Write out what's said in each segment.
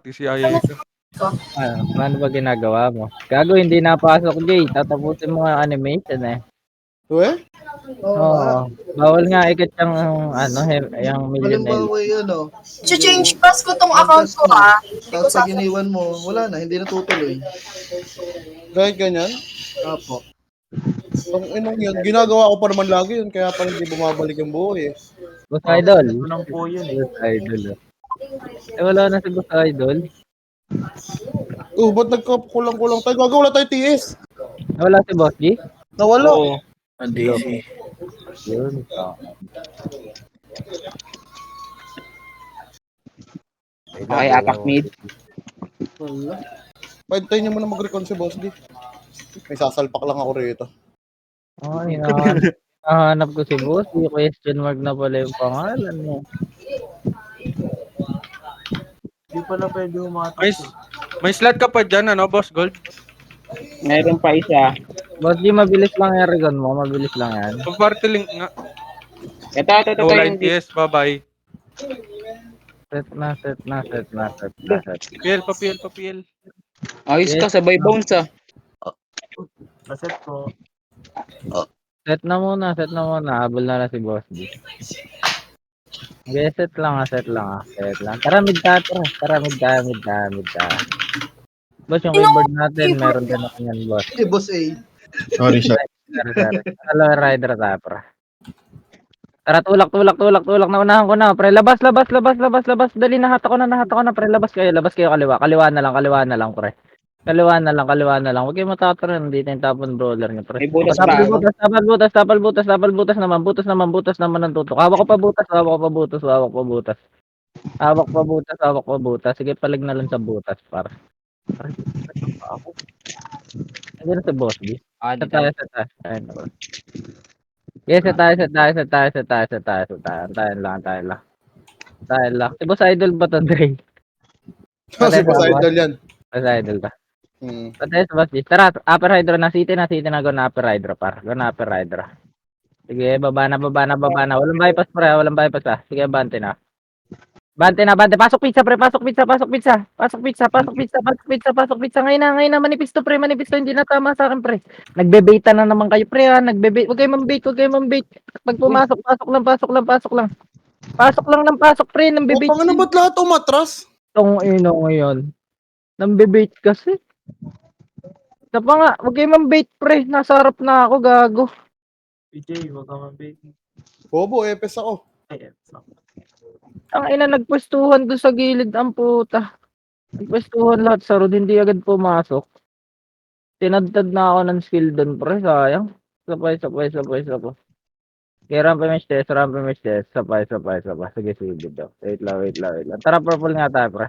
pati si Ayeka. Paano ba ginagawa mo? Gago, hindi napasok, Jay. Tatapusin mo nga animation eh. Uwe? Oo. Bawal nga ikit yung yung millionaire. Halimbawa Change pass ko tong account ko Hindi ko tapos pag iniwan mo, wala na, hindi natutuloy. Kahit ganyan? Apo. Ang inong yun, ginagawa ko pa naman lagi yun, kaya pa hindi bumabalik yung buhay eh. Boss Idol. Ito lang po yun eh. Boss Idol. Wala na si Boss Idol. Ba't nagkakulang-kulang tayo? Gagawa tayo TS. Wala si Boss G? Nawala. Oo. DC. Yun. Okay, attack mid. Wala. Pahintayin niyo muna mag-recon si Boss D. May sasalpak lang ako rito. Ay, hinahanap ko si Boss. Yung question mark na pala yung pangalan mo. Hindi pala pwede umatak. May slot ka pa dyan, Boss Gold? Meron pa isa. Boss G, mabilis lang yung recon mo. Mabilis lang yan. Pag-party link nga. Ito Wala yung yung TS, bye-bye. Set na. Papiel. Ayos ka, sabay bounce ah. Naset ko. Set na muna. Habol na lang si Boss G. Okay, set lang. Tara, mid tayo. Boss, yung keyboard natin, meron din ako yan, boss. Boss A. Sorry. Sorry. Hello, rider tayo, pre. Tara, tulak. Naunahan ko na, pre. Labas. Dali, nahata ko na, pre. Labas kayo, kaliwa. Kaliwa na lang, pre. Kaliwa na lang. Huwag kayo matataran. Dito yung tapon brawler niyo, pre. May butas pa ako. Butas naman ang tutok. Hawak ko pa butas. Sige, palig na lang sa butas, para. Nandiyan na si Boss B. Set tayo. Ayun, bro. Yes, set tayo. Antayin lang. Si Boss Idol ba to, Dre? Kasi Boss Idol yan. Boss Idol ba? Patay sa Boss B. Tara, upper hydro na. City na. Go na upper hydro, par. Sige, baba na. Walang bypass, pre. Sige, bante na. Pasok pizza, pre. Pasok pizza. Ngayon na. Manipis to, hindi na tama sa akin, pre. Nagbe-baita na naman kayo, pre. Huwag kayo mambait. Pag pumasok, pasok lang. Pasok, pre. Nambibait. Ano ba't lahat umatras? Tong ino ngayon. Nambibait kasi. Isa pa nga, huwag kayo mambait, pre. Nasa harap na ako, gago. PJ, wag ka mabait. Bobo, epes ako. Ay, Ang ina, nagpwestuhan doon sa gilid ang puta. Nagpwestuhan lahat sa road, hindi agad pumasok. Tinadtad na ako ng skill doon, pre, sayang. Sapay. Kaya rampa may stairs. Sapay. Sige, daw. Wait lang. Tara, purple nga tayo, pre.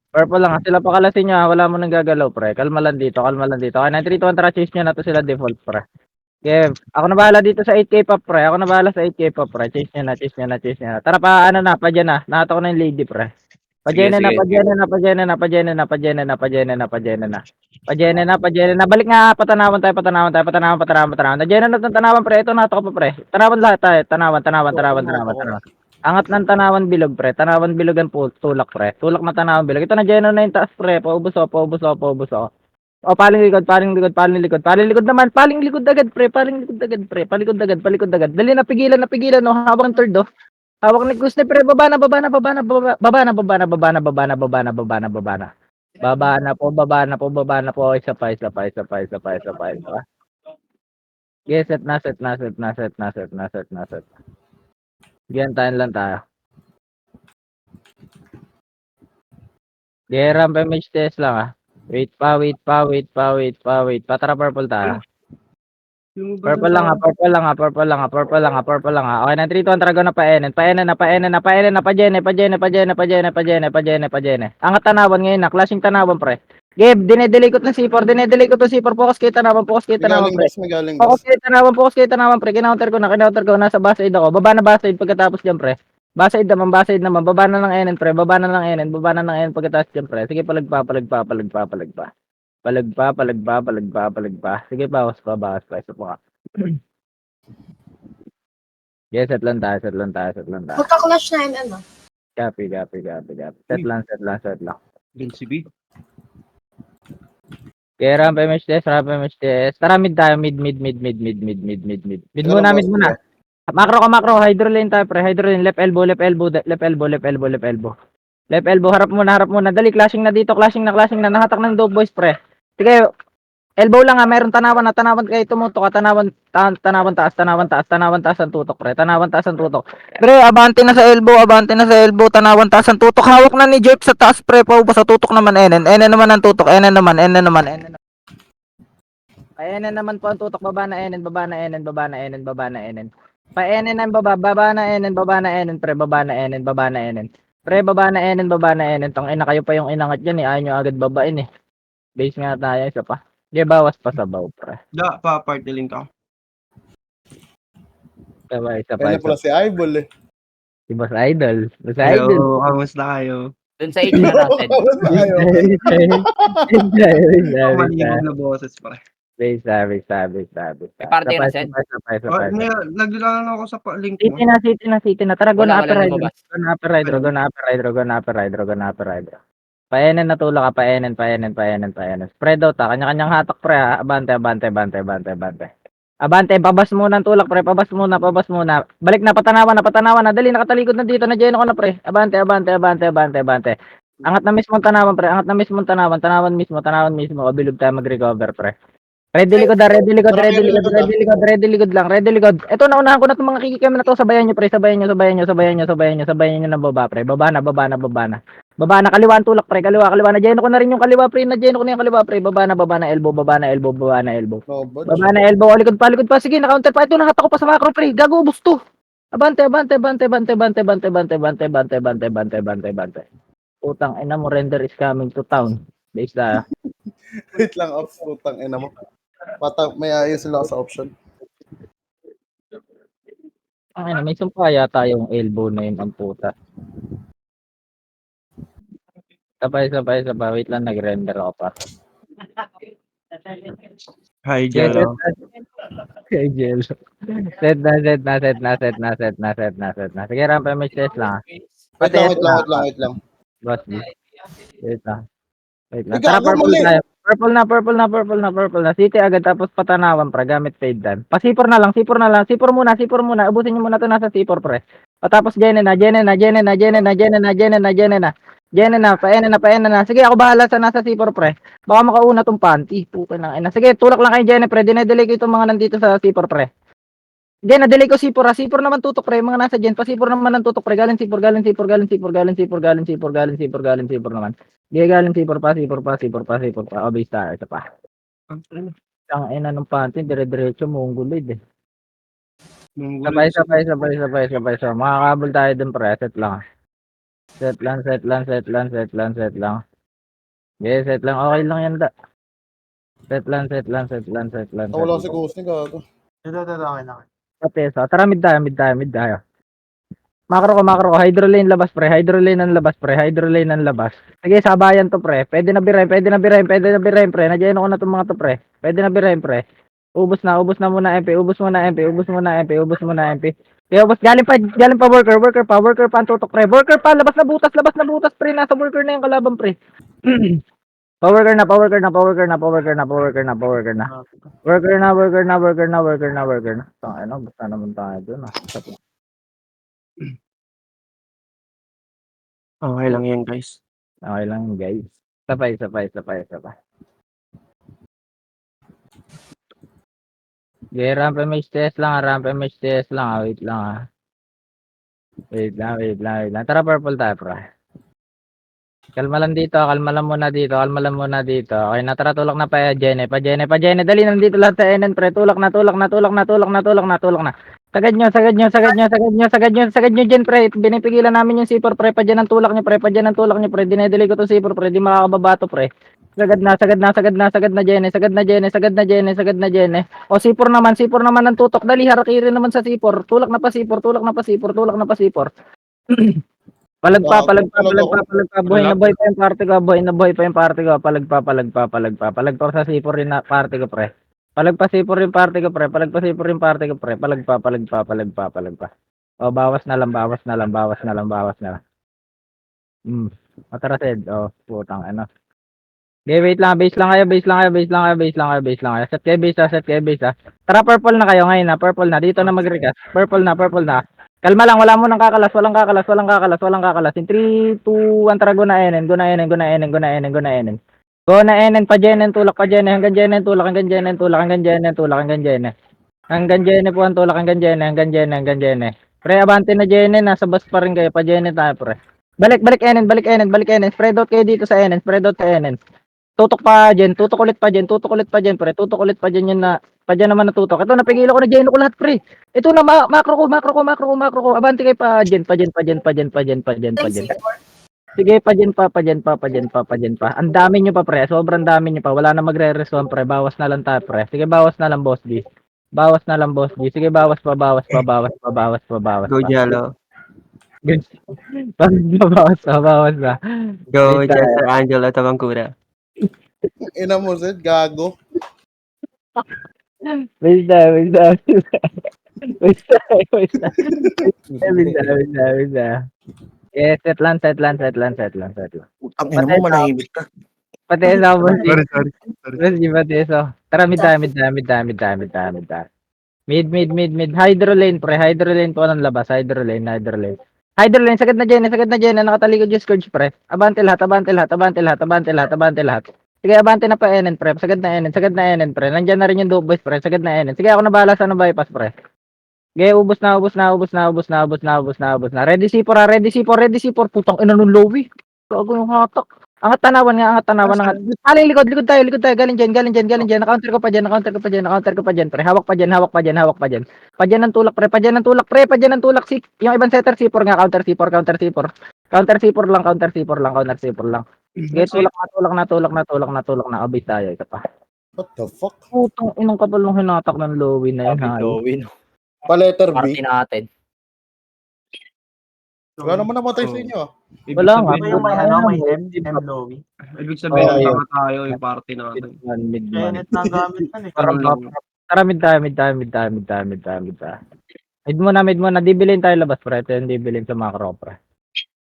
Purple lang, sila pakalasin nyo, wala mo nang gagalaw, pre. Kalma lang dito. Okay, 932, tara, chase nyo na to sila default, pre. Okay, ako na bahala dito sa 8k pop, pre. Chase nyo na. Tara, pa dyan na. Nakita ko na yung lady, pre. Pa dyan na. Balik nga, patanawan tayo. Dyan na tanawan, pre. Ito, nakita ko pa, pre. Tanawan lahat tayo. Tanawan. Angat ng tanawan bilog, pre. Tanawan bilog ang tulak, pre. Tulak na tanawan bilog. Ito na na yung taas, pre. Paubos ako. O, paling likod naman. Paling likod agad, pre. Palikod agad. Dali, napigilan, no. Hawak ng third, oh. Hawak ni Gus, pre. Baba na. Baba na po. Isa pa. Yes, set na. Gantahan lang tayo. Ramp image test lang, ah. Wait pa. Tara, purple tayo. Purple lang, ah. Okay, na 3 2 1 Dragon na paenen. Pa Jene. Angat tanawan ngayon na, clashing tanawan, pre. Gabe, dinedelay ko to C4. Focus kayo tanawan, pre. Focus kayo tanawan, pre. Kinounter ko na. Nasa backside ako. Baba na backside pagkatapos dyan, pre. Backside naman. Baba na ng enen, pre. Pagkatapos dyan, pre. Sige, palagpa. Sige, bawas pa. Isa pa ka. Yes, set lang tayo. Magka-clash na yun, ano? Copy. Set lang. Din si B. Okay, ramp MH test, ramp MH test. Tara, mid tayo. Mid. Mid muna, mid muna. Macro, hydro lane tayo, pre. Hydro lane, left elbow. Left elbow, harap muna. Dali, clashing na dito, clashing na. Nahatak ng dope boys, pre. Sige, elbow lang meron tanawan kayo tumutok ka, tanawan taas ang tutok, pre. Tanawan taas ang tutok. Pre, abante na sa elbow, tanawan taas ang tutok. Hawak na ni Jeff sa taas, pre. Paubos sa tutok naman, enen naman ang tutok, enen naman. Ay, enen naman po ang tutok, baba na enen. Pa enen ang baba na enen, pre, baba na enen. Pre, baba na enen. Tang ina kayo pa yung inangat diyan ayaw nyo agad babain Base nga tayo, isa pa. Di bawas pa sa baw, pre. Da, pa-party ka. Isa Kaya pala si Eyeball eh. Si Boss Idol. Hello, kamusta kayo? Dun sa age na natin. Kamusta kayo? Malimog na boses pa. Sabi. Party ka na, Sen? Sabay. Naglalang ako sa link mo. City na. Tara, go Wala na upper rider. lumabas. Go na upper rider. Paenen na tulak ka, paenen. Spread out kanya-kanyang hatak, pre, ha. Abante. Abante, pabas muna ang tulak, pre, pabas muna. Balik na, patanawan na. Dali, nakatalikod na dito, na-geno ko na, pre. Abante. Angat na mismo tanawan, pre. Tanawan mismo. Kabilog tayo mag-recover, pre. Ready likod lang. Ito, naunahan ko na itong mga kikikim na to. Sabayan nyo, pre. Sabayan nyo na baba, pre. Baba na. Kaliwa ang tulak, pre. Kaliwa. Na-geno ko na rin yung kaliwa, pre. Baba na elbow. Baba na elbow. Likod pa. Sige, na-counter pa. Ito, nahatak ko pa sa macro, pre. Gago, ubos to. Abante. Utang ina mo, render is coming to town. Base na. Wait lang, ops. Putang ina mo. May ayos sila sa option. May sumpa yata yung elbow na yun ang puta. Sabay. Wait lang, nag-render ako pa. Hi, Jello. Kay Jel. Set na. Sige, ramp may test lang. Wait lang. Boss, wait lang. Ikaw, Tara, ako mali. purple na. City agad, tapos patanawan, pre, gamit fade dan. Pasipor na lang. Sipor muna. Ubusin nyo muna to, nasa sipor, pre. Tapos Jene na. Paena na. Sige, ako bahala sa nasa sipor, pre. Baka makauna tong panty. Puta na. Sige, tulak lang kay Jene, pre. Dinedelay ko itong mga nandito sa sipor, pre. Diyan, na-delay ko sipor, Sipor naman tutok, pre. Mga nasa Jen. Pasipor naman ang tutok, pre. Galing sipor naman. Di galing sipor pa. Obay star. Ito pa. Ang ina ng panty, dire-diretso, monggolid Sabay. Makakabol tayo dun, pre. Set lang. Yes, set lang. Okay lang yan, da. Set lang. Wala si Ghosting, gago. Ito, okay lang. Tara, mid tayo. Macro ko. Hydro lane labas, pre. Sige, sabayan to, pre. Pwede na birahin, pre. Nandiyan ako na itong mga to, pre. Pwede na birahin, pre. Ubus na muna MP. Kaya ubus, galing pa worker pa ang tutok, pre. Worker pa, labas na butas, pre. Nasa worker na yung kalaban, pre. Power na. Ano, basta naman tayo doon. Okay lang yan, guys. Okay lang, guys. Sabay. Okay, ramp image test lang. Wait lang. Wait lang. Tara, purple tayo, pre. Kalma lang muna dito. Okay, natara, tulak na pa Jene. Dali, nandito lahat sa NN, pre. Tulak na. Sagad nyo, Jen, pre. Binipigilan namin yung sipor, pre. Pa dyan ang tulak nyo, pre. Dinedelay ko to sipor, pre. Di makakababa to, pre. Sagad na, Jene. O, sipor naman ang tutok. Dali, harakiri naman sa sipor. Tulak na pa sipor. Palagpa. Buhay na buhay pa yung party ko. Palagpa sa sipor rin na party ko, pre. Palagpa. O, bawas na lang. Atrasid. Oh, putang ano. Okay, wait lang. Base lang kayo. Base lang kayo. Base lang kayo. Base lang kayo. Base lang kayo. Set kayo base ha. Set kayo base ha. Tara, purple na kayo ngayon na. Purple na. Dito na mag-recast. Purple na. Purple na. Kalma lang. Wala mo nang kakalas. Walang kakalas. Walang kakalas. Walang kakalas. In 3, 2, 1. Tara, go na enen. Go na enen. Go na enen. Go na enen. Go na enen. Go na enen. Pa jenen. Tulak pa jenen. Hanggang jenen. Tulak. Hanggang jenen. Tulak. Hanggang jenen. Tulak. Hanggang jenen. Hanggang jenen po ang tulak. Hanggang jenen. Hanggang jenen. Hanggang jenen. Pre, abante na jenen. Nasa bus pa rin kayo. Pa jenen tayo, pre. Balik, balik enen. Balik enen. Balik enen. Spread out kayo dito sa enen. Spread out sa enen. Tutok pa dyan, tutok ulit pa dyan, tutok ulit pa dyan, pre. Tutok ulit pa dyan yun na, pa dyan naman natutok. Ito, napigil ako na dyan ko lahat, pre. Ito na, macro ko. Abante kayo pa dyan. Sige, pa dyan pa. Ang dami nyo pa, pre. Sobrang dami nyo pa. Wala na magre-respond, pre. Bawas na lang tayo, pre. Sige, bawas na lang, boss D. Bawas na lang, boss D. Sige, bawas pa. Go Jello. Good. Bawas na. Go Wait, Jester Angelo Tabangkura. Ina mo, Sid, gago. Wait na. Yes, set lang. Ang ina mo, manahimik ka. Pati sa boss. Sorry. Pati sa. Tara, mid. Mid. Hydro lane, pre. Hydro lane po ng labas. Hydro lane. Sagad na dyan. Nakatalikod yung scourge, pre. Abante lahat. Sige, abante na pa enen, pre. Sagad na enen, pre. Nandiyan na rin yung dope boys, pre. Sagad na enen. Sige, ako na bahala sa bypass, pre. Sige, ubos na. Ready C4. Putang ina nung lowy. Gago yung hatak. Angat tanawan. Paling likod tayo. Galing dyan. Na-counter ko pa dyan, pre. Hawak pa dyan. Pa dyan ng tulak, pre. Yung ibang setter C4 nga, counter C4. Counter C4 lang. Sige, tulak na. Abay tayo, ito pa. What the fuck? Putang inong kapal nung hinatak ng lowy na yun, ha? Pa letter Party B. natin. Wala naman namatay sa inyo, ah. Wala nga. Ito yung may M Lowy. Ibig sabihin, Oo, tama tayo yung party natin. Mid. Tenet na gamit yan eh. Parang tara, mid tayo. Mid muna. Dibilin tayo labas, pre. Ito yung dibilin sa macro, pre.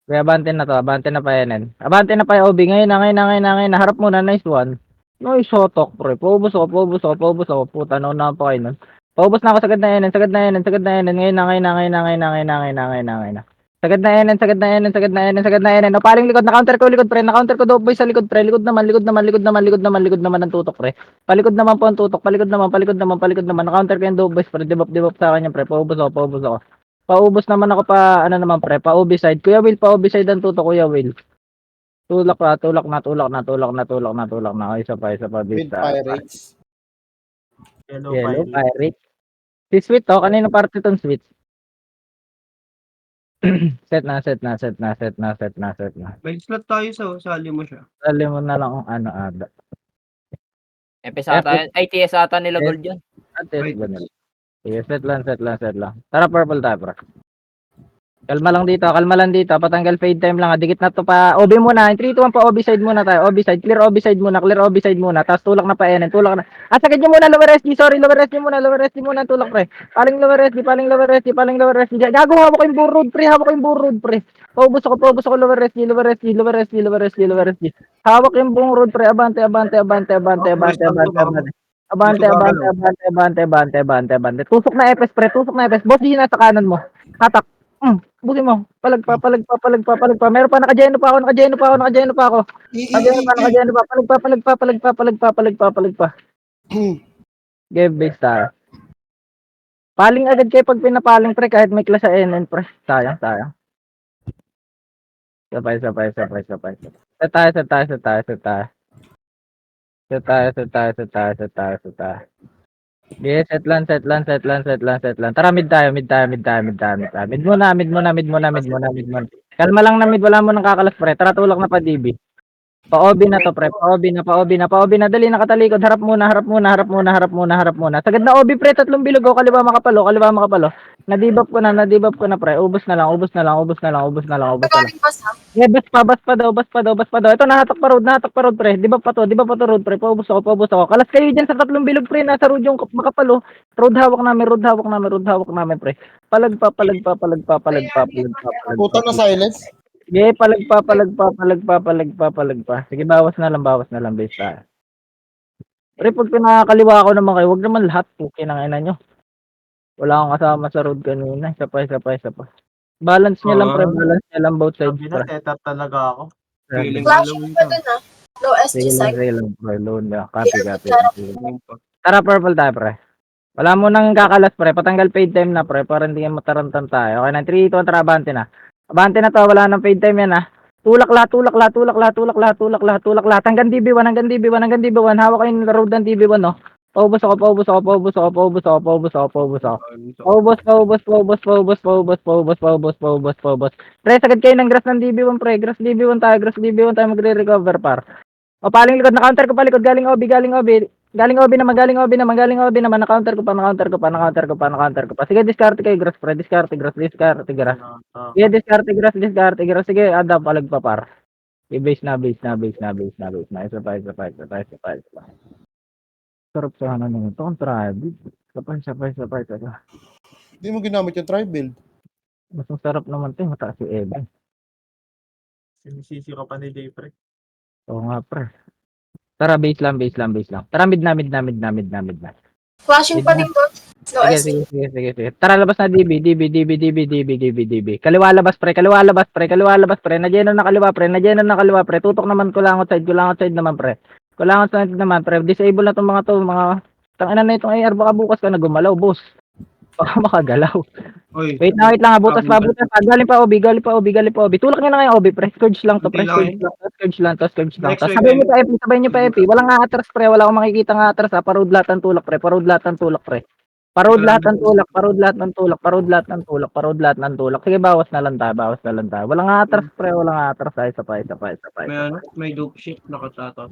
Kaya abante na pa yan. Abante na pa yung OB. Ngayon na. Harap muna, nice one. Nice hotok, pre. Paubos ako. Puta, nauna pa kayo nun. Paubos na ako, sagad na yan. Ngayon na. Sagad na yan. O, paling likod. Na-counter ko, pre. Na-counter ko dope boy sa likod, pre. Likod naman ang tutok, pre. Palikod naman po ang tutok. Palikod naman. Na-counter ko yung dope boys, pre. Dibop sa kanya, pre. Paubos ako. Paubos naman ako pa, ano naman, pre. Pa-OB side. Kuya Will, pa-OB side ang tutok, Kuya Will. Tulak na. O, isa pa. Mid pirates. Yellow Pirate. Si Sweet, oh. Kanino party tong Sweet? Set na. May slot tayo sali mo siya. Sali mo na lang kung ano ada. FS ata, ay TS ata nila gold yun. Ate, ganun. Sige, set lang. Tara, purple tayo, bro. Kalma lang dito. Patanggal fade time lang. Dikit na to pa. OB muna. 3, 2, 1 pa. OB side muna tayo. Clear OB side muna. Tapos tulak na pa enen. Sakit nyo muna. Lower SG. Sorry. Lower SG muna. Tulak, pre. Paling lower SG. Gago, hawak ko yung buong road, pre. Paubos ako. Lower SG. Hawak yung buong road, pre. Abante. Tusok na FS, pre. Boss, di nasa kanan mo. Hatak. Bukin mo. Palagpa. Meron pa, nakajeno pa ako. Palagpa. Game base tayo. Paling agad kayo pag pinapaling, pre, kahit may class sa NN, pre. Sayang. Sabay. Set tayo. Yes, set lang. Tara, mid tayo. Mid muna. Kalma lang na mid, wala mo nang kakalas, pre. Tara, tulak na pa DB. Pa-OB na to, pre. Pa-OB na. Dali, nakatalikod. Harap muna. Sagad na OB, pre. 3 bilog. O, kaliwa makapalo. Na-debuff ko na, pre. Ubos na lang. Magaling pa sa. Yeah, bas pa daw. Ito, nahatak pa road, pre. Debuff pa to road, pre. Paubos ako. Kalas kayo dyan sa 3 bilog, pre. Nasa road yung makapalo. Road hawak namin, pre. Palagpa. Puta na silence. Sige, palagpa. Sige, bawas na lang, base tayo. Pre, pag pinakakaliwa ko naman kayo, wag naman lahat, pukin ang ina nyo. Wala akong kasama sa road kanina, isa pa. Balance nyo lang, pre, balance nyo lang both sides, Sabi na, pre. setup talaga ako. Feeling Flashing pa dun ah. Low SG side. Sige lang, pre, loan na, copy. Feeling pa. Tara, purple tayo, pre. Wala mo nang kakalas, pre, patanggal fade time na, pre, para hindi matarantan tayo. Okay na, 3, 2, 1, tara, abante na. Abante na to, wala nang fade time yan, ha. Tulak lahat. Hanggang DB1. Hawak kayo ng road ng DB1, no. Paubos ako. Paubos. Pre, sagad kayo ng grass ng DB1, pre. Grass DB1 tayo, magre-recover, par. O, paling likod, na-counter ko pa likod, galing OB naman, na-counter ko pa. Sige, discard kayo, grass, pre, discard. Sige, discard, grass. Sige, ada, palag pa, par. I-base na. Isa pa. Sarap sana nito, ang tribal. Isa pa. Hindi mo ginamit yung tribe build. Mas masarap naman ito, mataas si Evan. Sinisisi ka pa ni Jayfrey. Oo nga, pre. Tara, base lang. Tara, mid na. Flashing pa din doon. Low SG. Sige. Tara, labas na DB. Kaliwa labas, pre. Nagyeno na kaliwa, pre. Tutok naman, kulangot side naman, pre. Disable na tong mga to, tangina na itong AR, baka bukas ka na gumalaw, boss. Baka makagalaw. Oy, Wait lang, butas pa. Galing pa OB. Tulak nyo na ngayon, OB, pre. Scourge lang to, pre. Scourge lang to. Next wave, Sabayin nyo pa, EP. Walang nga atras, pre. Wala akong makikita nga atras, ha. Parod lahat ng tulak, pre. Parod lahat ng tulak. Sige, bawas na lang tayo. Walang nga atras, pre. Isa pa. may dope shit nakatatot.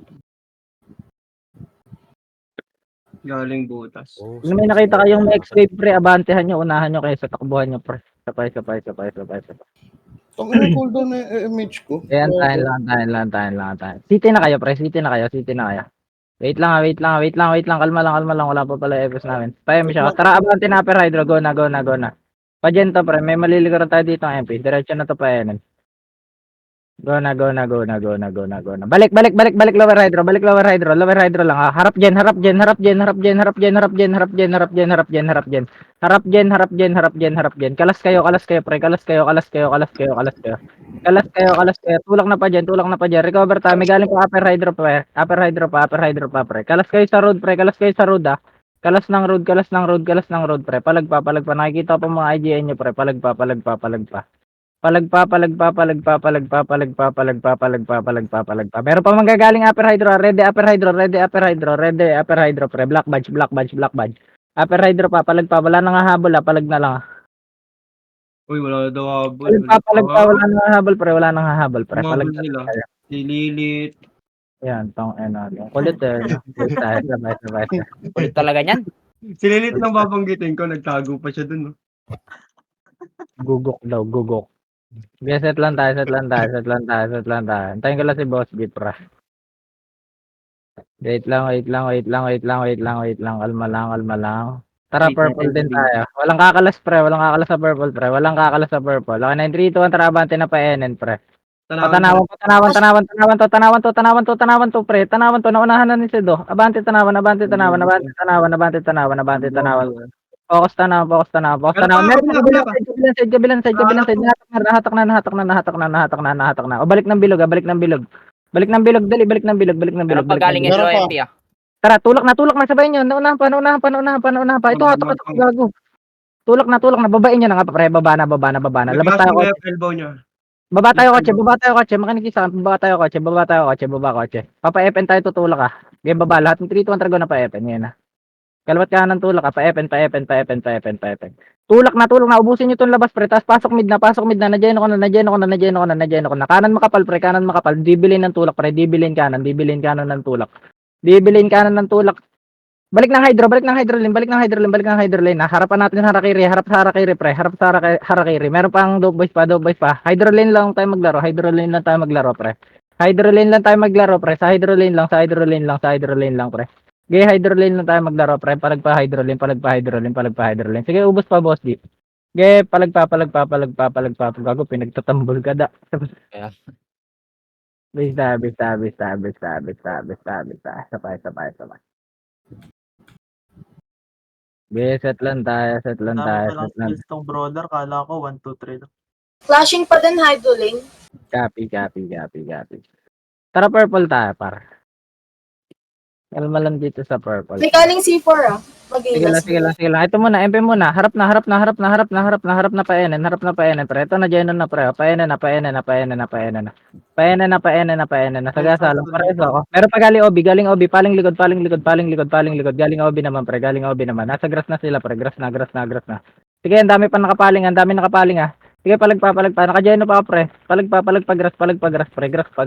Galing butas. Kung may nakita kayong next wave, pre, abantehan nyo, unahan nyo kayo sa takbuhan nyo, pre. Isa pa. Tang ina cooldown na MH ko. Ayan, tayo lang. City na kayo, pre. Wait lang. Kalma lang. Wala pa pala efforts namin. Payam siya. Tara, abante na, Upper Hydro. Go na. Pagento, pre. May maliligaran tayo dito ng MP. Diretso na to pa yan. Go na. Balik, lower hydro lang, ha. Harap gen. Harap gen. Kalas kayo, pre. Tulak na pa dyan. Recover tayo. May galing pa upper hydro pa, pre. Kalas kayo sa road, ha. Kalas ng road, pre. Palagpa. Nakikita ko pa mga IGN nyo, pre. Palagpa. Palagpa. Meron pa manggagaling upper hydro. Ready upper hydro, pre. Black badge. Upper hydro pa, palagpa. Wala nang hahabol, ha. Palag na lang, ha. Uy, wala daw habol. Palagpa. Wala nang hahabol, pre. Umabol Palag sila. na. Lililit. Yan, tong yung kulit, eh. Sabay. Kulit talaga niyan. Si Lilith nang babanggitin ko, nagtago pa siya dun. No? Gugok. Sige, set lang tayo. Antayin ko lang si Boss Beat, pra. Wait lang. Kalma lang. Tara, purple din tayo. Walang kakalas, pre. Walang kakalas sa purple. Okay na, 3, 2, 1, tara, abante na pa NN, pre. Tanawan to, pre. Naunahan na ni Sedo. Abante tanawan. Focus tanawan. Kabilang side. Nahatak na. O, balik ng bilog. Balik ng bilog. Pero pag galing yung Meron pa. MP, ah. Tara, tulak na, sabay nyo. Naunahan pa. Ito, hatak, gago. Tulak na. Babain nyo na nga, pre. Baba na. Labas tayo, kotse. Elbow niya. Baba tayo, kotse. Makinikisa. Baba kotse. Papa-FN tayo, tutulak, ah. Game baba. Lahat ng 3, 2, 1, trago na pa-FN. Yan, ah. Kalawat ka ng tulak, ah. Pa-FN. Tulak na. Ubusin nyo itong labas, pre. Tapos pasok mid na. Nagyeno ko na. Kanan makapal, pre. Dibilin ng tulak, pre. Dibilin kanan ng tulak. Balik ng hydro lane. Harapan natin sa Harakiri. Harap sa Harakiri, pre. Harakiri. Meron pang dope boys pa. Hydro lane lang tayo maglaro, pre. Sa hydro lane lang, pre. Hydro lane lang tayo maglaro, pre. Palagpa hydro lane. Sige, ubos pa, boss. Ge, gago, pinagtatambol ka da. Kaya. Bista. Sabay. Ge, set lang tayo. Dami pa lang skills tong brother. Kala ko 1, 2, 3 lang. Flashing pa din, Hydroling. Copy. Tara, purple tayo, par. Kalma lang dito sa purple. May galing C4 ah. Sige Mag-ilas. lang. Ito muna, MP muna. Harap na paenen. Pre, ito na, Jenon na, pre. Paenen na. Sagasa lang, pares ako. Meron pa galing OB. Paling likod. Galing OB naman, pre. Nasa grass na sila, pre. Grass na. Sige, ang dami nakapaling, ah. Sige, palag pa. Naka-Jeno pa, pre. Palag pa, grass, pre. Grass pa.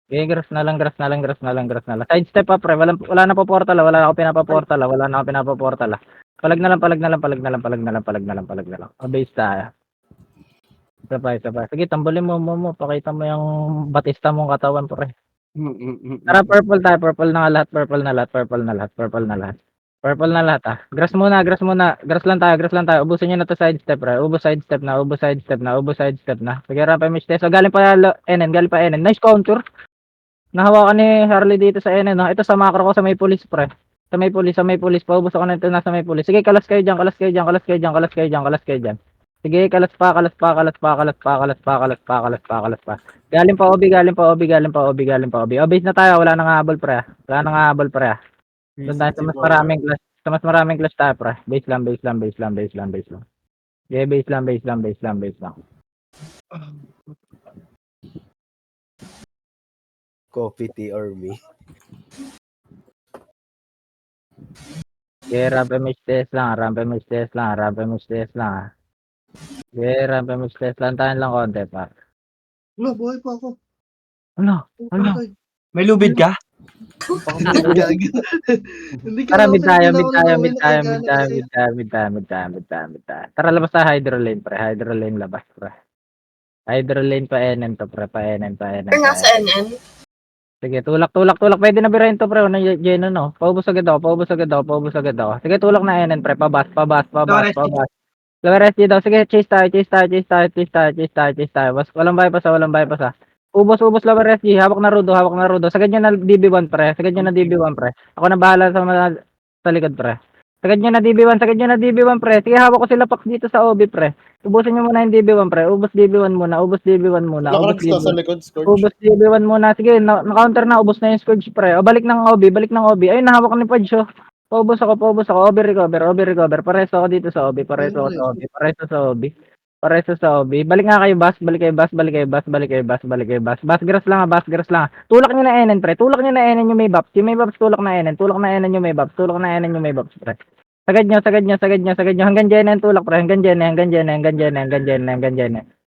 Okay, grass na lang. Sidestep pa, pre. Wala na po portal. Wala na ako pinapaportal. Palag na lang. Base tayo. Sabay. Sige, tambulin mo. Pakita mo yung batista mong katawan, pre. Tara, purple tayo. Purple na lahat. Grass muna. Grass lang tayo. Ubusin nyo na to sidestep, pre. Ubus sidestep na. Sige, rampa miss test. So, galing pa NN. Nice counter. Nahawakan ni Harley dito sa NN. No? Ito sa macro ko sa may police, pre. Sa may police. Paubos ako na ito nasa may police. Sige, kalas kayo dyan. Sige, kalas pa. Galing pa OB. Obase na tayo. Wala nang habol, pre. Doon tayo sa mas maraming clash tayo, pre. Base lang. Okay, base lang. Coffee, tea, or me. Okay, rampe miss test lang. Okay, rampe miss test lang. Tayo lang konti, pa. Wala, buhay pa ako. Ano? May lubid ka? Hindi ka Tara, okay, mid tayo. hindi na ako Mid tayo. Tara, labas tayo hydro lane, pre. Labas, pre. Hydro lane pa NN to, pre. Pero nasa NN. Sige, tulak. Pwede na birahin to, pre. Jeno, no? Paubos agad ako. Sige, tulak na NN, pre. Pabas. Lower SG daw. Sige, chase tayo. Walang bypass. Ubos lower SG. Hawak na Rudo. Sagad nyo na DB1, pre. Ako na bahala sa likod, pre. Sagad nyo na DB1, pre. Sige, hawak ko sila Pax dito sa OB, pre. Ubusin nyo muna yung DB1, pre. Ubos DB1 muna. Lakarag ka sa likod, Scourge. Ubos DB1 muna. Sige, na-counter na. Ubos na yung Scourge, pre. O, balik ng OB. Ayun, nahawak ni Pudge, oh. Paubos ako. OB recover. Pareso ako dito sa OB. Pareso sa OB. Balik nga kayo, Bas. Balik kayo, Bas. Bas, grass lang. Tulak nyo na NN, pre. Yung may buffs. Tulak na NN yung may buffs, pre. Sagad nyo. Hanggang Jena yung tulak, pre. Hanggang Jena.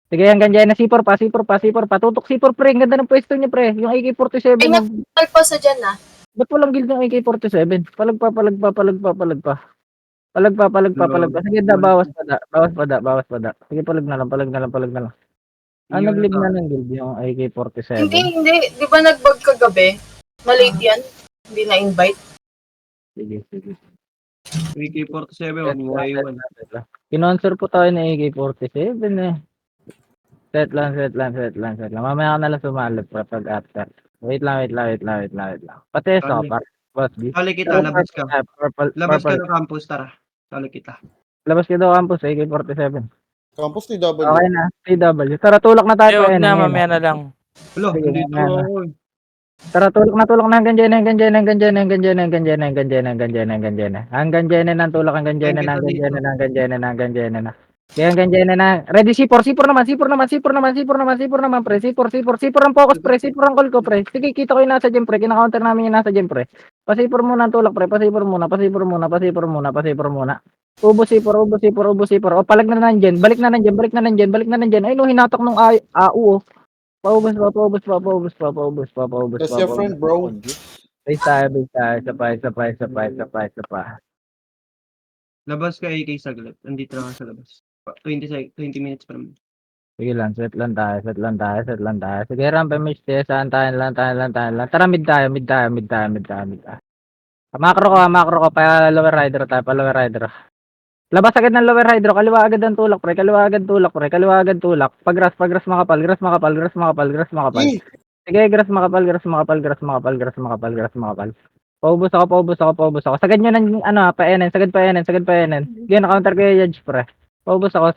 Sige, hanggang Jena. C4 pa. Tutok C4, pre. Ang ganda ng pwesto nyo, pre. Yung AK-47. Ay, nagpal pa sa dyan ah. Ba't walang guild ng AK-47? Palag pa. Sige, bawas pa da. Sige, palag na lang. Nag-leave na ng guild yung AK-47. Hindi. Di ba nag-bug kagabi? Malate yan. Hindi na-invite. Sige. AK-47, wag mo iwan. Kinonsor po tayo ng AK-47 eh. Set lang. Mamaya ka na lang sumalip pag after. Wait lang. Pateso, par. Boss, Sali kita, labas ka. Labas ka Purple. ng campus, tara. Sali kita. Labas ka daw campus, AK-47. Campus ni W. Okay na, TW. Tara, tulak na tayo. Huwag na, NN. mamaya na lang. Wala, Sige, dito mamaya na. ako. Tara, tulak na hanggang Jena. Hanggang Jena ng tulak, hanggang Jena na. Kaya hanggang Jena na. Ready, C4 naman, pre. C4 ang focus, pre. C4 ang call ko, pre. Sige, kita ko yung nasa gym, pre. Kina-counter namin yung nasa gym, pre. Pa-C4 muna ang tulak, pre. Pa-C4 muna. Ubos C4. O, palag na nandyan. Balik na nandyan. Ay, no, hinatak nung AU, oh. Paubos pa. That's your friend, bro. Base tayo. Sapay. Labas ka AK saglit. Andito lang ako sa labas. 20 minutes pa naman. Sige lang, set lang tayo. Sige, rampe miss test. Saan tayo lang. Tara, mid tayo. Macro ko. Pa lower rider tayo. Labas agad ng lower hydro, kaliwa agad ng tulak, pre. Kaliwa agad tulak, pre. Kaliwa agad tulak. Pag-grass makapal, grass makapal, grass makapal, grass makapal. Eh, Sige, grass makapal, grass makapal, grass makapal, grass makapal, grass makapal. Paubos ako. Sagad nyo ng, pa-enen, sagad pa-enen. Sige, na-counter kayo, Yaj, pre. Paubos ako.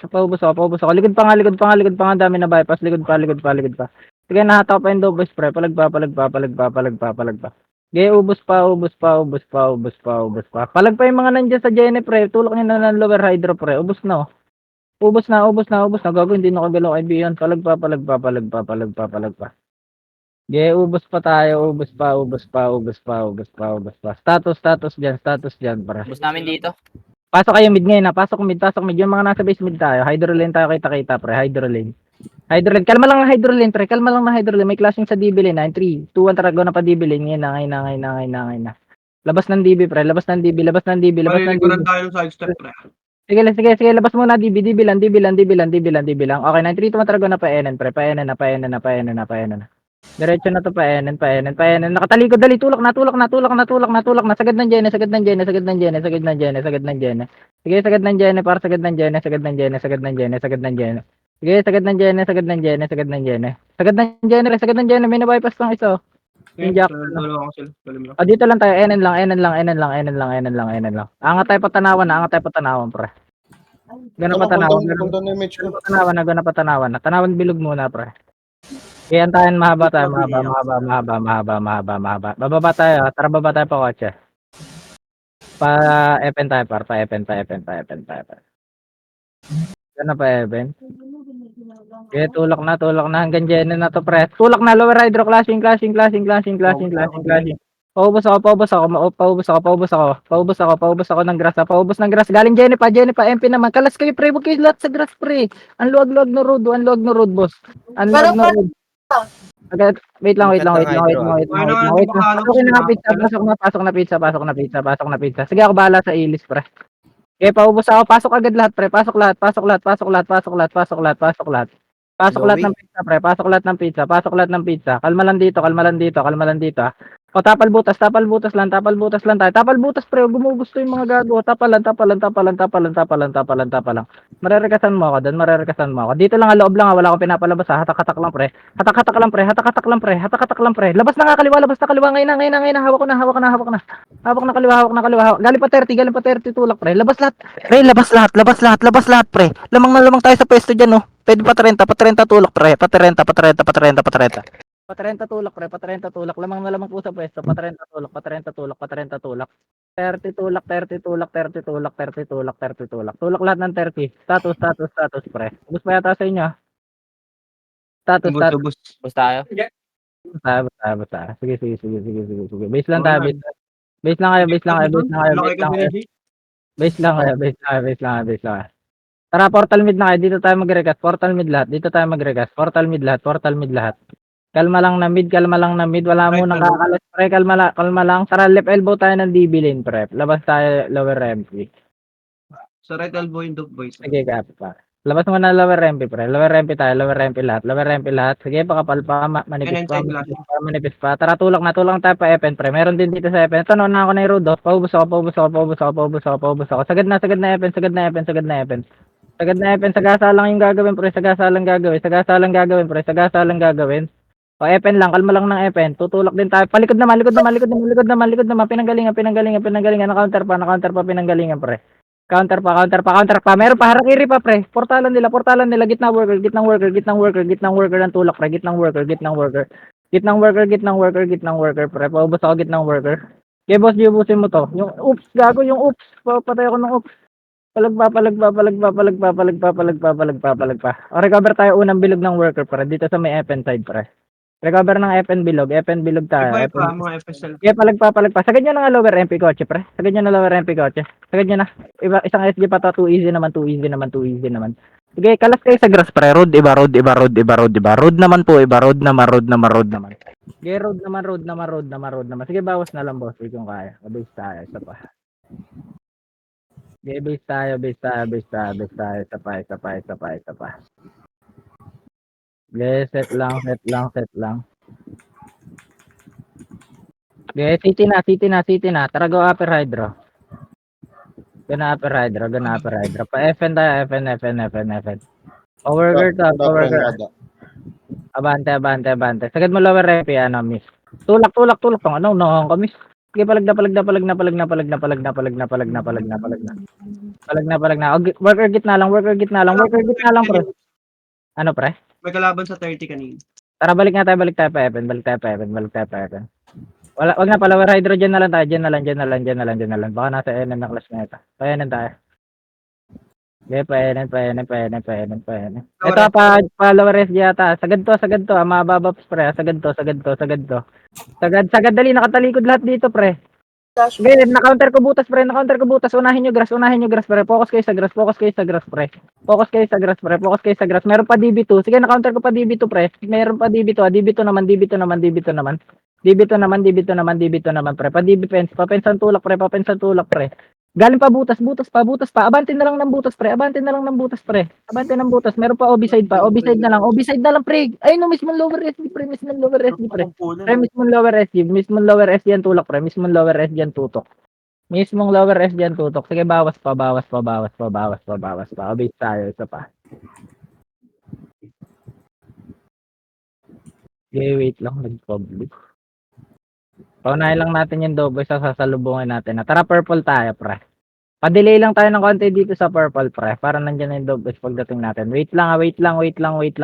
Likod pa nga, dami na bypass. Likod pa. Sige, nahata ko pa yung doubles, pre. Palagpa. Sige, ubos pa. Palagpa yung mga nandiyan sa Jenny, pre. Tulak nyo na ng lower hydro, pre. Ubos na, oh. Ubos na. Gago, hindi na kagalaw kaibigan. Palagpa. Sige, ubos pa tayo. Ubos pa. Status dyan, pre. Bus namin dito. Pasok kayo mid ngayon, pasok mid. Yung mga nasa base mid tayo. Hydro lane tayo, kita, pre. Hydro lane. Kalma lang na hydro lane, pre. May clashing sa DB lane. 9, 3, 2, 1, tara, go na pa DB lane. Ngayon na. Labas ng DB, pre. Labas ng DB. Maliliguran tayo ng sidestep, pre. Sige, labas muna DB lang. Okay, 9, 3, 2, 1, tara, go na pa NN, pre. Pa-NN na. Diretso na to pa-NN. Nakatalikod, dali. Tulak na. Sagad ng Jenny. Sige, sagad ng Jenny. Para sagad ng Jenny. Sige, sagad ng Jenny. May na-bypass lang isa. Yung Jack. Dalawa ako sila. Dalawa lang. Dito lang tayo. NN lang. Angat tayo patanawan, pre. Gana patanawan. Punta na yung match ko. Tanawan bilog muna, pre. Kaya antayin, mahaba. Bababa tayo. Tara, baba tayo pa kotse. Pa-epen tayo, par. Pa-epen. Gana pa-epen. Kaya tulak na. Hanggang Jenny na to, pre. Tulak na, lower hydro. Clashing. Paubos ako ng grass. Galing Jenny pa. MP naman. Kalas kayo, pre. Huwag kayo lahat sa grass, pre. Ang luwag na road, boss. Wait lang. Pasok na pizza. Sige, ako bahala sa ilis, pre. Okay, paubos ako. Pasok agad lahat, pre. Pasok lahat ng pizza. Kalma lang dito. O, tapal butas lang tayo. Tapal butas, pre. Gumugusto yung mga gago. Tapalan. Marerekasan mo ako doon. Dito lang, loob lang. Wala akong pinapalabas, ha. Hatak-hatak lang, pre. Labas na kaliwa. Ngayon na. Hawak na. Hawak na kaliwa. Galing pa 30 tulak, pre. Labas lahat, pre. Lamang tayo sa pwesto dyan, oh. Pwede pa 30 tulak, pre. Pa 30 tulak, pre. Lamang po sa pwesto. Pa 30 tulak. 30 tulak. 30 tulak. Tulak lahat ng 30. Status, pre. Ubus pa yata sa inyo. Status. Tubos. Bus tayo. Basta. Sige. Base lang tayo. Base lang kayo. Tara, portal mid na kayo. Dito tayo mag-recast. Portal mid lahat. Kalma lang na mid. Wala mo nang kakalas, pre. Kalma lang. Tara, left elbow tayo ng DB lane, pre. Labas tayo, lower MP. Sa right elbow yung dope boys. Sige, kapi pa. Labas mo na lower MP, pre. Lower MP lahat. Sige, pakapal pa. Manipis pa. Tara, tulak tayo pa Epen, pre. Meron din dito sa Epen. Ito, na ako na yung road, oh. Paubos ako. Sagad na Epen. Sagasa lang yung gagawin, pre. O, Epen lang. Kalma lang ng Epen. Tutulak din tayo. Palikod naman. Pinanggalingan. Na-counter pa. Pinanggalingan, pre. Counter pa. Meron pa. Harakiri pa, pre. Portalan nila. Gitnang worker ng tulak, pre. Gitnang worker, pre. Paubos ako gitnang worker. Okay, boss, ubusin mo to. Yung oops, gago yung oops. Papatay ako ng oops. Palagpa. O, recover tayo unang bilog ng worker, pre. Dito sa may FN side, pre. Recover ng FN bilog tayo. Iba pa, mga FSL. Okay, palagpa. Sagad nyo na nga lower MP kotse, pre. Sagad nyo na. Isang SG pa to. Too easy naman. Sige, kalas kayo sa grass, pre. Road naman po, road naman. Sige, road naman. Sige, bawas na lang, boss. Kung kaya. Base tayo, isa pa. Sige, base tayo. Isa pa. Sige, set lang. Sige, city na. Tara, go upper hydro. Gana upper hydro, gana upper hydro. Pa FN tayo, FN. Power guard to, Kada, power friend, guard. kada. Abante. Sagad mo lower rep, ano, miss. Tulak. Tong ano, no, miss. Sige, palag na. Worker gitna lang, pre. Ano, pre? May kalaban sa 30 kanina. Tara, balik tayo pa FN. Wag na, pa lower hydro, dyan na lang tayo. Dyan na lang. Baka nasa NN na class na ito. Payanan tayo. Okay, payanan. Ito, pa lower SG yata. Sagad to. Mababa, pre. Sagad to. Sagad, dali. Nakatalikod lahat dito, pre. Flash. Okay, na-counter ko butas, pre. Unahin nyo grass, pre. Focus kayo sa grass, pre. Meron pa DB2. Sige, na-counter ko pa DB2, pre. Meron pa DB2. DB2 naman. DB2 naman, pre. Pa DB fence. Papensan tulak, pre. Galing pa butas pa. Abante na lang ng butas, pre. Abante ng butas. Meron pa OB side pa. OB side na lang, pre. Ayun, no, mismo lower SD, pre. Mismong lower SD yan tulak, pre. Mismong lower SD yan tutok. Sige, bawas pa. Obis tayo, isa pa. Okay, wait lang, nag-public. Paunahin lang natin yung double sa sasalubungin natin. Tara, purple tayo, pre. Pa-delay lang tayo ng konti dito sa purple, pre. Para nandiyan na yung double pagdating natin. Wait lang. Okay, 932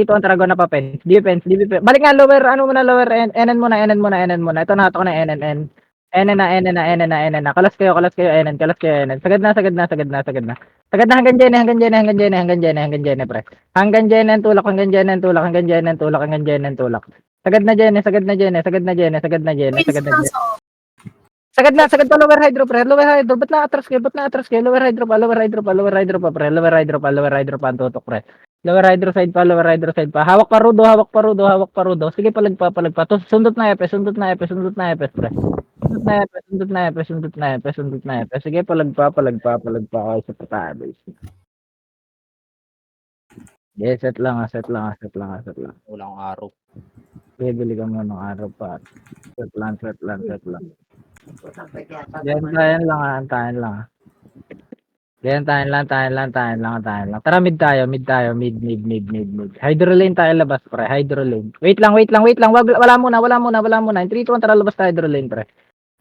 ang tarago na pa pen. Defense. Balik nga, lower, lower, NN muna. Ito na NN. NN na. Kalas kayo, NN. Sagad na. Hanggang Jene, pre. Hanggang Jene, tulak. Sagad na Jene. Sagad pa lower hydro, pre. Ba't na-atras kayo? Lower hydro pa, pre. Lower hydro pa ang tutok, pre. Lower hydro side pa. Hawak pa rudo. Sige, palag pa. Sundot na epes, pre. Sundot na epes. Sige, palag pa. Okay, sa patabis. Yes, set lang. Wala akong araw. Bibili ka mo ng araw pa. Set lang. Tayo lang. Tara, mid tayo. Mid. Hydro lane tayo labas, pre. Wait lang. Wala muna. 3, 2, 1, tara labas tayo hydro lane, pre.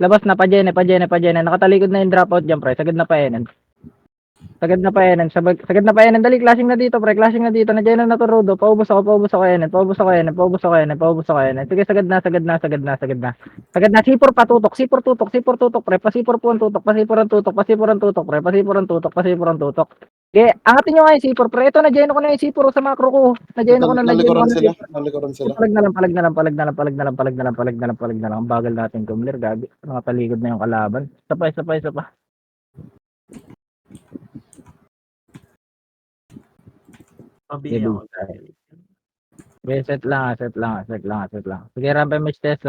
Labas na, pa Jene. Nakatalikod na yung dropout dyan, pre. Sagad na pa Enen. Dali, clashing na dito, pre. Nandiyan na to Rodo. Paubos ako, Enen. Sige, sagad na. C4 tutok, pre. Pa-C4 po ang tutok, pre. Okay, angatin nyo nga yung C4, pre. Ito, na-geno ko na yung C4 sa macro ko. Nalikuran sila. Palag na lang. Ang bagal natin kumler, gabi. Nakatalikod na yung kalaban. Isa pa. Pabiyaw. Set lang. Sige, rampage test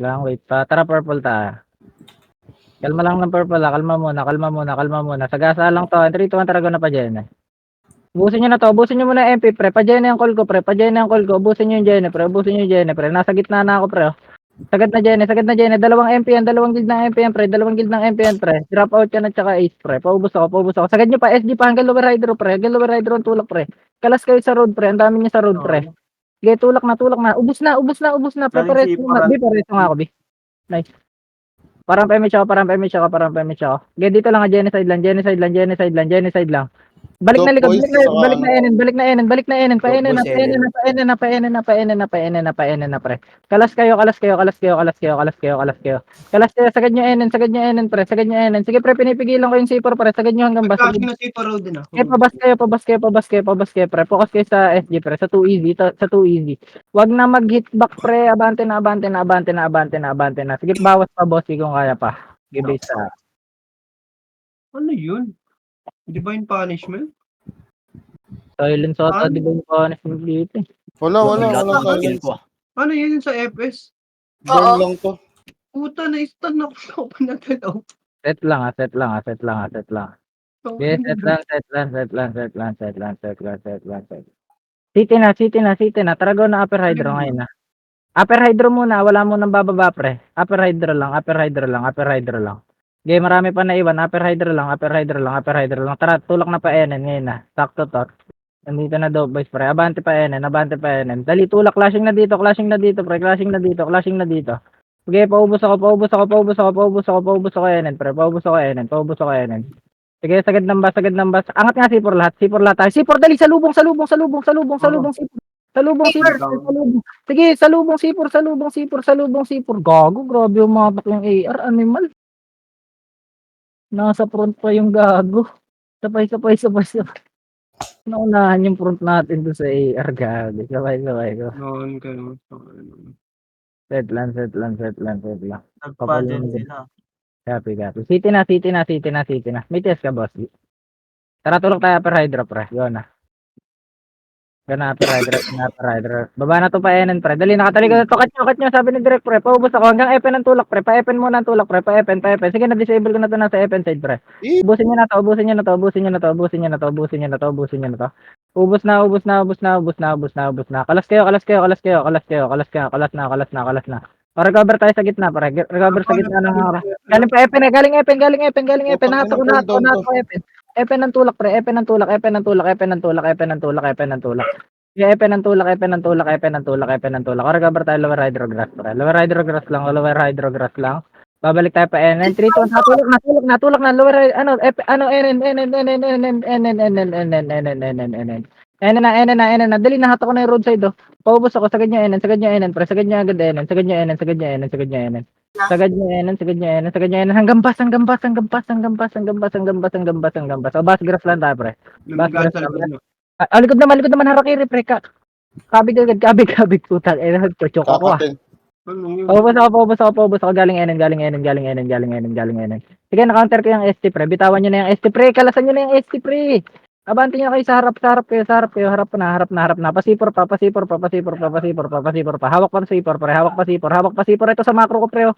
lang. Wait pa. Tara, purple ta. Kalma lang ng purple, kalma muna. Sagasa lang to. 3, 2, 1, tarago na pa dyan. Ubusin nyo muna MP, pre. Pa dyan ang call ko. Ubusin nyo yung Jene, pre. Nasa gitna na ako, pre. Sagad na Jene. Dalawang MP yan, pre. Drop out yan at saka ace, pre. Paubos ako. Sagad nyo pa, SG pa hanggang lower hydro, pre. Ang tulak, pre. Kalas kayo sa road, pre. Ang dami nyo sa road, pre. Okay, tulak na. Ubus na. Pre, pares nga ako, bi. Nice. Parang pemich ako. Okay, dito lang, Jene side lang. Balik na likod, balik na Enen, pa Enen na, pre. Kalas kayo, sagad nyo Enen, pre. Sige, pre, pinipigilan ko yung C4, pre. Sagad nyo hanggang bas. Nag-clash na si Parod din ako. Okay, pabas kayo, pre. Focus kayo sa SG, pre. Sa 2 easy. Wag na mag-hit back, pre. Abante na. Sige, bawas pa, boss, kung kaya pa. Give sa. Ano yun? Divine Punishment? Silence ata, di ba yung punishment dito? Wala Skill silence. ko. Ano yun sa FS? Burn lang to. Puta, na-stun ako pa natalaw. Set lang. Okay, set lang. City na. Tarago na upper hydro ngayon na. Upper hydro muna, wala mo nang bababa pre. Upper hydro lang, upper hydro lang, upper hydro lang. Okay, marami pa naiwan. Upper hydro lang, upper hydro lang, upper hydro lang. Tara, tulak na pa NN ngayon na. Sakto to. Nandito na daw boys pre. Abante pa NN, abante pa NN. Dali, tulak. Clashing na dito pre. Clashing na dito. Okay, paubos ako NN pre. Paubos ako NN. Sige, sagad ng bas. Angat nga C4 lahat. C4 tayo. C4 dali, salubong. C4. Salubong C4. Sige, salubong C4. Gago, grabe umatak yung AR, animal. Nasa front pa yung gago. Sabay. Naunahan yung front natin doon sa AR, gago. Sabay. Noon kayo. Set lang. Nagpa-gen sila. Copy. City na. May test ka, boss. Tara, tulog tayo upper hydro, pre. Yun na. Upper hydro. Baba na to pa NN, pre. Dali, nakatalikod na to. Kat nyo, sabi ni Direk, pre. Paubos ako hanggang FN ang tulak, pre. Pa-FN muna ang tulak, pre. Pa-FN. Sige, na-disable ko na to nasa FN side, pre. Ubusin nyo na to. Ubus na. Kalas kayo. Recover tayo sa gitna, pre. Recover sa gitna ng oras. Galing pa FN. Nahato ko FN. FN ang tulak, pre. FN ang tulak. Yeah, FN ang tulak. Recover tayo lower hydrograss, pre. Lower hydrograss lang. Babalik tayo pa NN. 3, 2, 1. Natulak na. Lower, NN na. Dali, nahato ko na yung roadside, oh. Paubos ako, sagad nyo NN, pre. Sagad nyo agad NN. Sagad nyo NN. Hanggang bas. O, bas grass lang tayo, pre. Lumigaan sa likod mo. Likod naman, harakiri, pre. Kabig, putang. Chochok ako, ah. Kakatin. Paubos ako. Galing NN. Sige, na-counter ko yung ST, pre. Bitawan nyo na yung ST, pre. Kalasan nyo na yung ST, pre. Abante nyo kayo sa harap kayo. Harap na. Pasipor pa. Hawak pa C4, pre. Hawak pa C4. Ito sa macro ko, pre.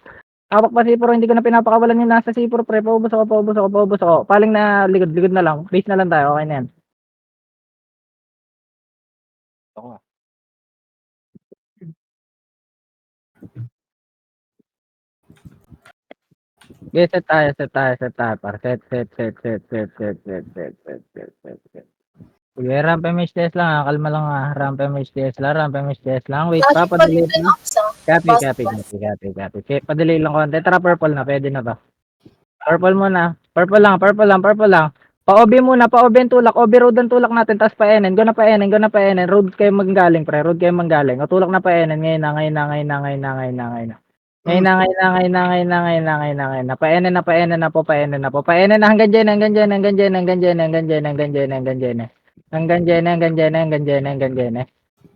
Hawak pa C4. Hindi ko na pinapakawalan yung nasa C4, pre. Paubos ako. Paling na likod na lang. Base na lang tayo. Okay na yan. Okay, set tayo, par. Set. Sige, ramp MH test lang, ah. Kalma lang, ah. Ramp MH test lang. Wait pa, padali lang. Copy. Okay, padali lang konti. Tara, purple na, pwede na to. Purple muna. Purple lang. Pa-OB muna, pa-OB ang tulak. OB road ang tulak natin, tapos pa NN. Go na pa NN. Road kayo manggaling, pre. O, tulak na pa NN. Ngayon na. Ngayon na. Pa-NN na po. Pa-NN na hanggang dyan.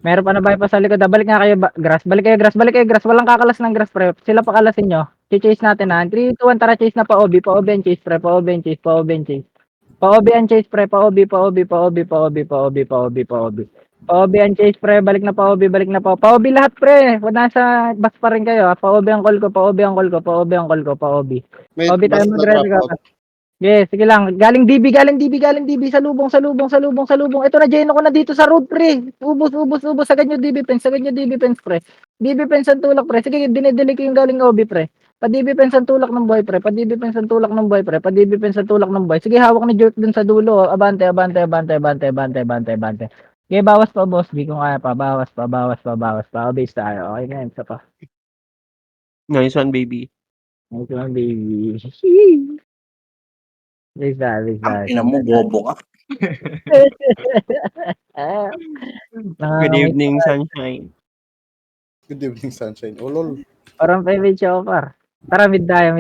Meron pa na bypass sa likod. Balik nga kayo, grass. Balik kayo, grass. Walang kakalas ng grass, pre. Sila pakalasin nyo. Chase natin, ha. 3, 2, 1, tara, chase na pa-OB. Pa-OB and chase, pre. Pa-OB and chase. Pa-OB and chase, pre. Pa-OB and chase, pre. Balik na pa-OB. Pa-OB lahat, pre. Nasa bus pa rin kayo, ha. Pa-OB ang call ko. Pa-OB. May OB tayo bus na mag-ready drop ka. out. Yes, sige lang. Galing DB. Salubong. Ito na, Jeno ko na dito sa road, pre. Ubus. Sagad nyo DB fence, pre. DB fence ang tulak, pre. Sige, dinedeli ko yung galing OB, pre. Pa-DB fence ang tulak ng boy, pre. Pa-DB fence ang tulak ng boy. Sige, hawak ni Jerk dun sa dulo. Abante. Okay, bawas pa, boss. Di ko kaya pa. Bawas pa. Base tayo. Okay na, isa pa. Nice one, baby. Okay lang, baby. Base tayo. Ina mo, bobo ka. Good evening, sunshine. Good evening, sunshine. Oh, lol. Parang private show, par. Tara, mid tayo.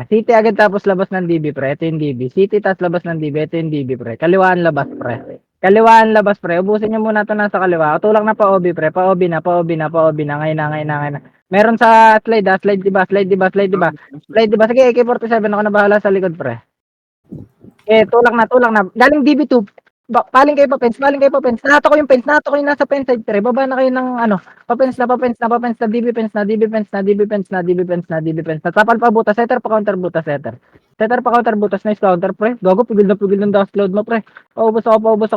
City agad tapos labas ng DB, pre. Ito yung DB. City tapos labas ng DB. Ito yung DB, pre. Kaliwaan labas, pre. Ubusin nyo muna ito nasa kaliwa. Tulak na pa OB, pre. Pa-OB na. Ngayon na. Meron sa slide, ha. Slide, diba? Sige, AK-47 ako na bahala sa likod, pre. Tulak na. Galing DB2. Paling kayo pa fence. Nahato ko yung nasa fence side, pre. Baba na kayo ng pa-fence na. DB fence na. Tapal pa butas, setter pa counter butas. Nice counter, pre. Gago, pigil ng dash load mo, pre. Paubos ako butas.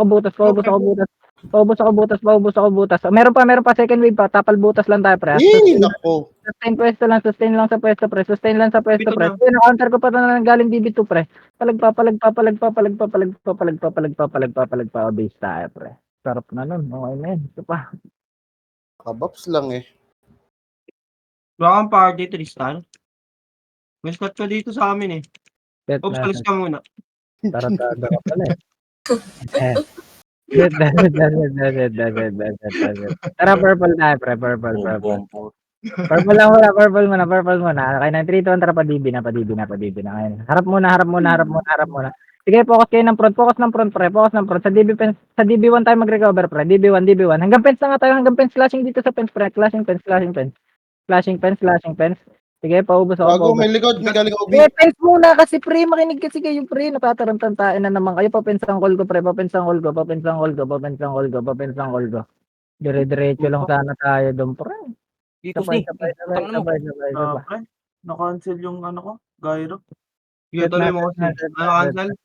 Paubos ako butas, paubos ako butas. Meron pa second wave pa, tapal butas lang tayo pre. Nako. Sustain pwesto lang, sustain lang sa pwesto pre, sustain lang sa pwesto Dito pre. na. Yun, counter ko pa na galing DB2 pre. Palagpa, base tayo pre. Sarap na nun, okay na yun. Ito pa. Kabaps lang eh. Wala kang party, Tristan. May spot ka dito sa amin eh. Bet Oops, na, alis ka muna. taratada ka pala eh. Tara, purple tayo pre, purple. Purple lang muna, purple muna. Okay na, 3, 2, 1, tara pa DB na. Ayun. Harap muna. Sige, focus kayo ng front pre, Sa DB1 tayo mag-recover pre, DB1. Hanggang fence na nga tayo, hanggang fence flashing dito sa fence pre, flashing fence. Sige, paubos ako. Gago, may likod, may galing OB. Fence muna kasi pre, makinig kasi kayo pre, natatarantantain na naman kayo, papensang call ko pre, papensang call ko. Dire-diretso lang sana tayo doon pre. Dito ni. Sabay. Pre, na-cancel yung ano ko, gyro. Sige, tuloy mo kasi. Ano cancel?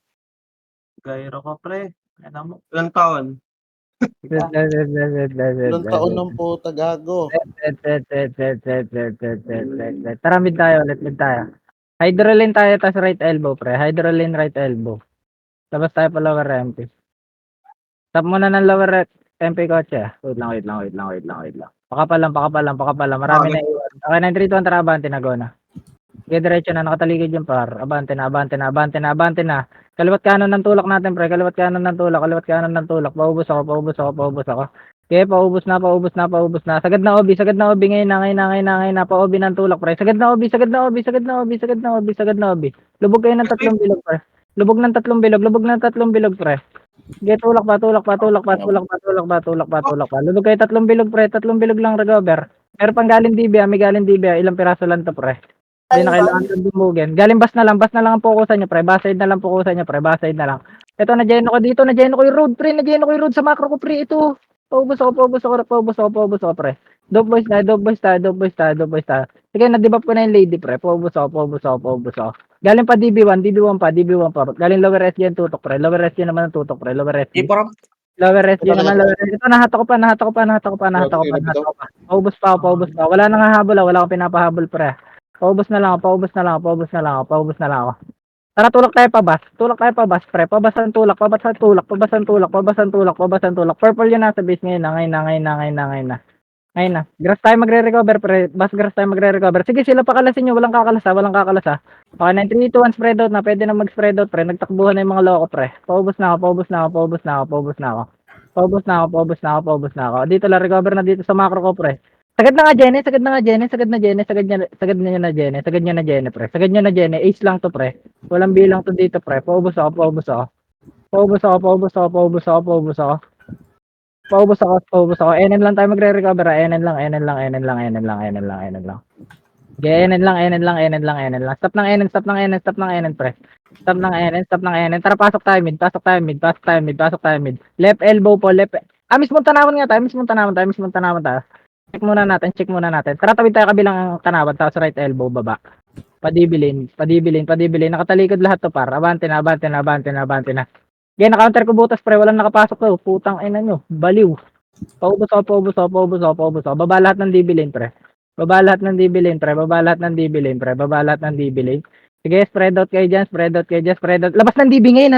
Gyro ko, pre. Ano mo? Ilang taon? Ilang taon ng puta, gago. Tara, mid tayo. Hydro lane tayo, tas right elbow, pre. Hydro lane, right elbow. Labas tayo pa lower MP. Tap muna ng lower MP kotse. Wait lang. Paka pa lang. Marami na iwan. Okay, 932, tara, abante na, go na. Sige, diretso na, nakataligid yung par. Abante na. Kaliwat kanan ng tulak natin, pre. Kaliwat kanan ng tulak. Paubos ako. Okay, paubos na. Sagad na obi ngayon na. Pa-obi ng tulak, pre. Sagad na obi. Lubog kayo ng 3 bilog, pre. Lubog ng tatlong bilog, pre. Okay, tulak pa. Lubog kayo 3 bilog, pre. 3 bilog lang recover. Meron pang galing DB, may galing DB. Ilang piraso lang to, pre. Hindi na kailangan ng dumugin. Galing bas na lang ang focusan nyo, pre. Baside na lang. Ito, na-geno ko dito. Na-geno ko yung road, pre. Sa macro ko, pre. Ito. Paubos ako, pre. Dope boys tayo. Sige, na-debuff ko na yung lady, pre. Paubos ako. Galing pa DB1 pa. Galing lower SG yung tutok, pre. Lower SG naman ang tutok, pre. Lower SG naman. Ito, nahatak ko pa. Paubos pa. Wala nang hahabol, wala akong pinapahabol, pre. Paubos na lang ako. Tara, tulak tayo pa bas, pre. Pabas ang tulak. Purple yun nasa base ngayon na. Grass tayo magre-recover, pre. Grass tayo magre-recover. Sige, sila pakalasin nyo. Walang kakalasa. Okay, 9, 3, 2, 1, spread out na. Pwede na mag-spread out, pre. Nagtakbuhan na yung mga loko, pre. Paubos na ako. Dito lang, recover na dito sa macro ko, pre. Sagad na Jene, pre. Sagad nyo na Jene. Ace lang to, pre. Walang bilang to dito, pre. Paubos ako. NN lang tayo magre-recover. NN lang. Okay, NN lang. Stop ng NN, pre. Stop ng NN. Tara, pasok tayo mid. Left elbow po, mismong tanawan tayo. Check muna natin. Tara, tawid tayo kabilang tanawan, tapos right elbow, baba. Padibilin. Nakatalikod lahat to, par. Abante na. Okay, na-counter ko butas, pre. Walang nakapasok to. Putang ina nyo. Baliw. Paubos ako. Baba lahat ng DB lane, pre. Baba lahat ng DB lane. Sige, spread out kayo dyan. Labas ng DB ngayon.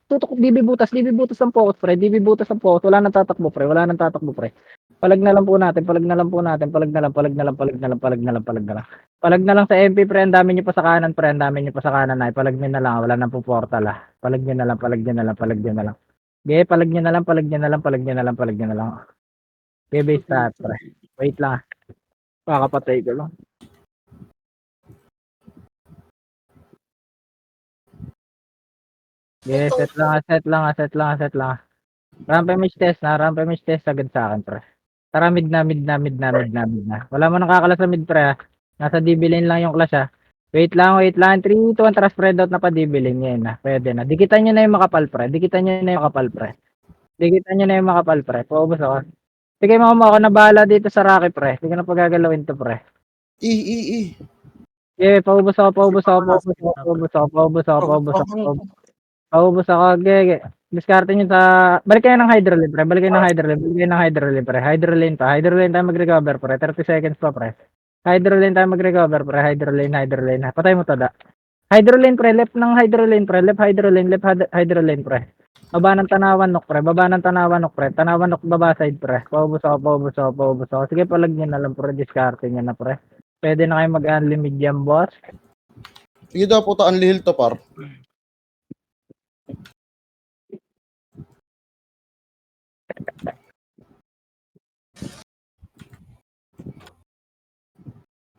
Tutok DB butas ang focus, pre. Wala nang tatakbo, pre. Palag na lang po natin. Palag na lang sa MP, pre. Ang dami nyo pa sa kanan, pre. Ay, palag nyo na lang. Wala nang po portal, ah. Palag nyo na lang. Okay, palag nyo na lang. Okay, base start, pre. Wait lang, ah. Kakapatay ko lang. Okay, set lang. Ramp image test, agad sa akin, pre. Tara, mid na. Wala mo nakakalas sa mid, pre, ah. Nasa DB lane lang yung clash, ah. Wait lang. 3, 2, 1, tara, spread out na pa DB lane. Yan na, pwede na. Dikitan nyo na yung makapal, pre. Paubos ako. Sige, mama ako na bahala dito sa Rocky, pre. Hindi ko na pagagalawin to, pre. Okay, paubos ako. Paubos ako. Diskarte nyo sa... Balik kayo ng Hydrolane, pre. Balik kayo ng Hydrolane, pre. Hydrolane pa. Hydrolane tayo mag-recover, pre. 30 seconds pa, pre. Hydrolane tayo mag-recover, pre. Hydrolane. Patay mo to, da. Hydrolane, pre. Left ng Hydrolane, pre. Left Hydrolane, pre. Baba ng Tanawan Nok, pre. Tanawan Nok, baba side, pre. Paubos ako. Sige, palag nyo na lang, pre. Diskarte nyo na, pre. Pwede na kayo mag-unlimit yan, boss. Sige daw puta, unlihil to par.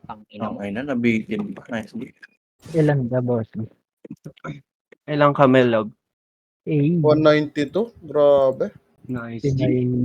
Ang ina mo. Ay na, nabitin pa. Nice. Ilan ka, boss? Ilang camel log. 8. 192, grabe. Nice. Pinay